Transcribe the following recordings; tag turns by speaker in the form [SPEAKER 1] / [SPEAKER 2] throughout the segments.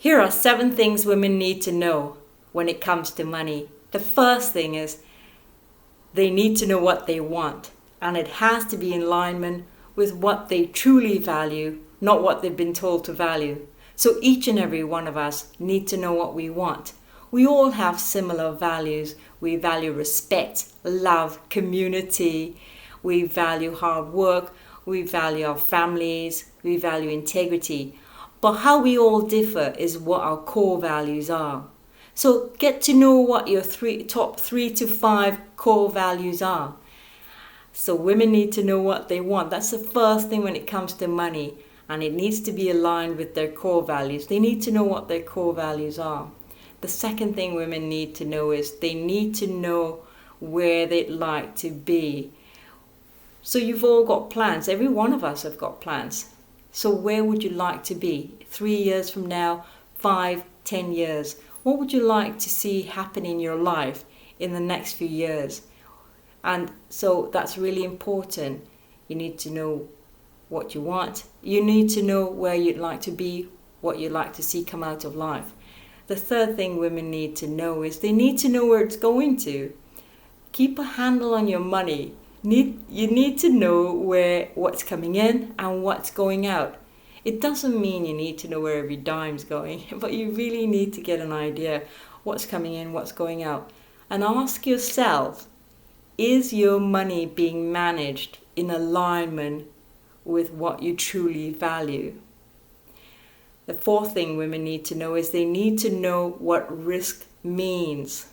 [SPEAKER 1] Here are 7 things women need to know when it comes to money. The first thing is they need to know what they want, and it has to be in alignment with what they truly value, not what they've been told to value. So each and every one of us need to know what we want. We all have similar values. We value respect, love, community. We value hard work. We value our families. We value integrity. But how we all differ is what our core values are. So get to know what your top 3 to 5 core values are. So women need to know what they want. That's the first thing when it comes to money. And it needs to be aligned with their core values. They need to know what their core values are. The second thing women need to know is they need to know where they'd like to be. So you've all got plans. Every one of us have got plans. So where would you like to be? 3 years from now, 5, 10 years. What would you like to see happen in your life in the next few years? And so that's really important. You need to know what you want. You need to know where you'd like to be, what you'd like to see come out of life. The third thing women need to know is they need to know where it's going to. Keep a handle on your money. You need to know what's coming in and what's going out. It doesn't mean you need to know where every dime's going, but you really need to get an idea what's coming in, what's going out. And ask yourself, is your money being managed in alignment with what you truly value? The fourth thing women need to know is they need to know what risk means.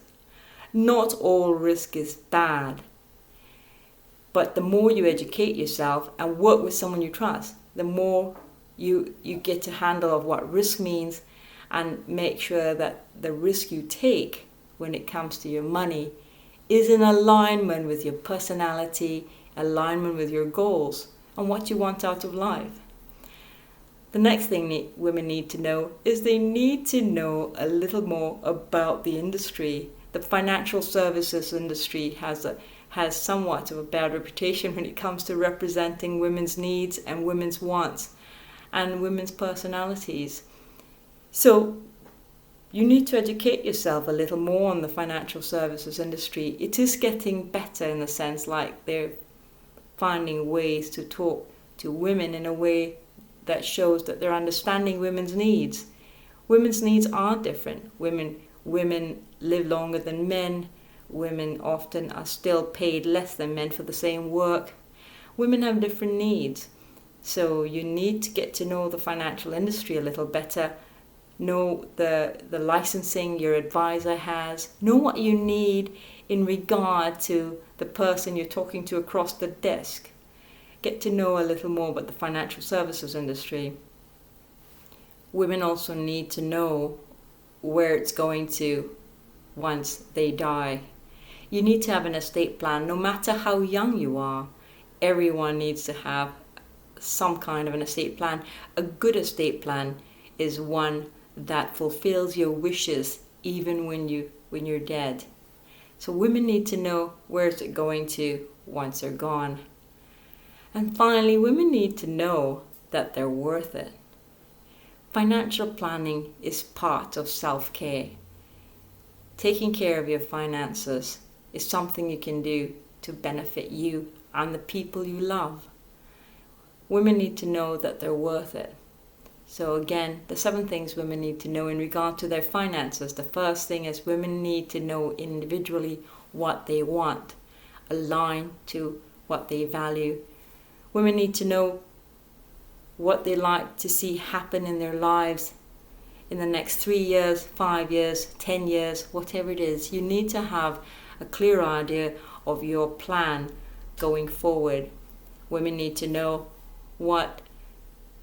[SPEAKER 1] Not all risk is bad. But the more you educate yourself and work with someone you trust, the more you get a handle of what risk means, and make sure that the risk you take when it comes to your money is in alignment with your personality, alignment with your goals, and what you want out of life. The next thing women need to know is they need to know a little more about the industry. The financial services industry has somewhat of a bad reputation when it comes to representing women's needs and women's wants and women's personalities. So you need to educate yourself a little more on the financial services industry. It is getting better in the sense like they're finding ways to talk to women in a way that shows that they're understanding women's needs. Women's needs are different. Women live longer than men. Women often are still paid less than men for the same work. Women have different needs. So you need to get to know the financial industry a little better. Know the licensing your advisor has. Know what you need in regard to the person you're talking to across the desk. Get to know a little more about the financial services industry. Women also need to know where it's going to once they die. You need to have an estate plan, no matter how young you are. Everyone needs to have some kind of an estate plan. A good estate plan is one that fulfills your wishes even when you're dead. So women need to know where is it going to once they're gone. And finally, women need to know that they're worth it. Financial planning is part of self-care. Taking care of your finances is something you can do to benefit you and the people you love. Women need to know that they're worth it. So again, the 7 things women need to know in regard to their finances. The first thing is women need to know individually what they want, align to what they value. Women need to know what they like to see happen in their lives in the next 3 years, 5 years, 10 years, whatever it is. You need to have a clear idea of your plan going forward. Women need to know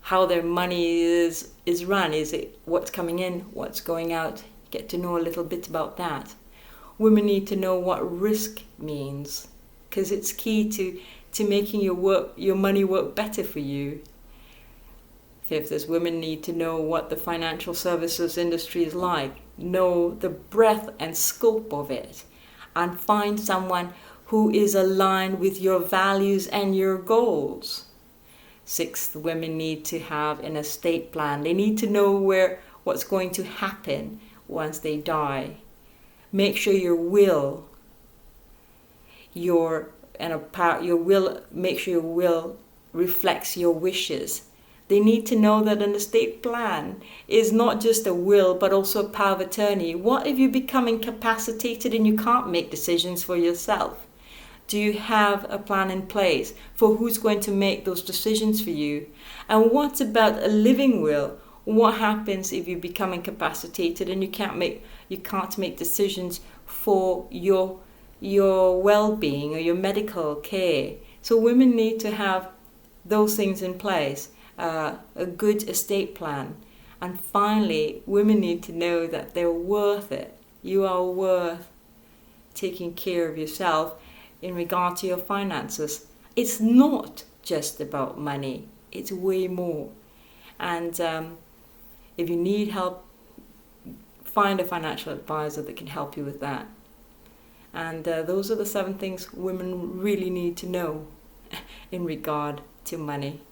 [SPEAKER 1] how their money is run. Is it what's coming in, what's going out? Get to know a little bit about that. Women need to know what risk means, because it's key to making your money work better for you. Fifth is women need to know what the financial services industry is like. Know the breadth and scope of it, and find someone who is aligned with your values and your goals. Sixth, women need to have an estate plan. They need to know what's going to happen once they die. Make sure your will, make sure your will reflects your wishes. They need to know that an estate plan is not just a will, but also a power of attorney. What if you become incapacitated and you can't make decisions for yourself? Do you have a plan in place for who's going to make those decisions for you? And what about a living will? What happens if you become incapacitated and you can't make decisions for your well-being or your medical care? So women need to have those things in place. A good estate plan. And finally, women need to know that they're worth it. You are worth taking care of yourself in regard to your finances. It's not just about money. It's way more. And if you need help, find a financial advisor that can help you with that. And those are the 7 things women really need to know in regard to money.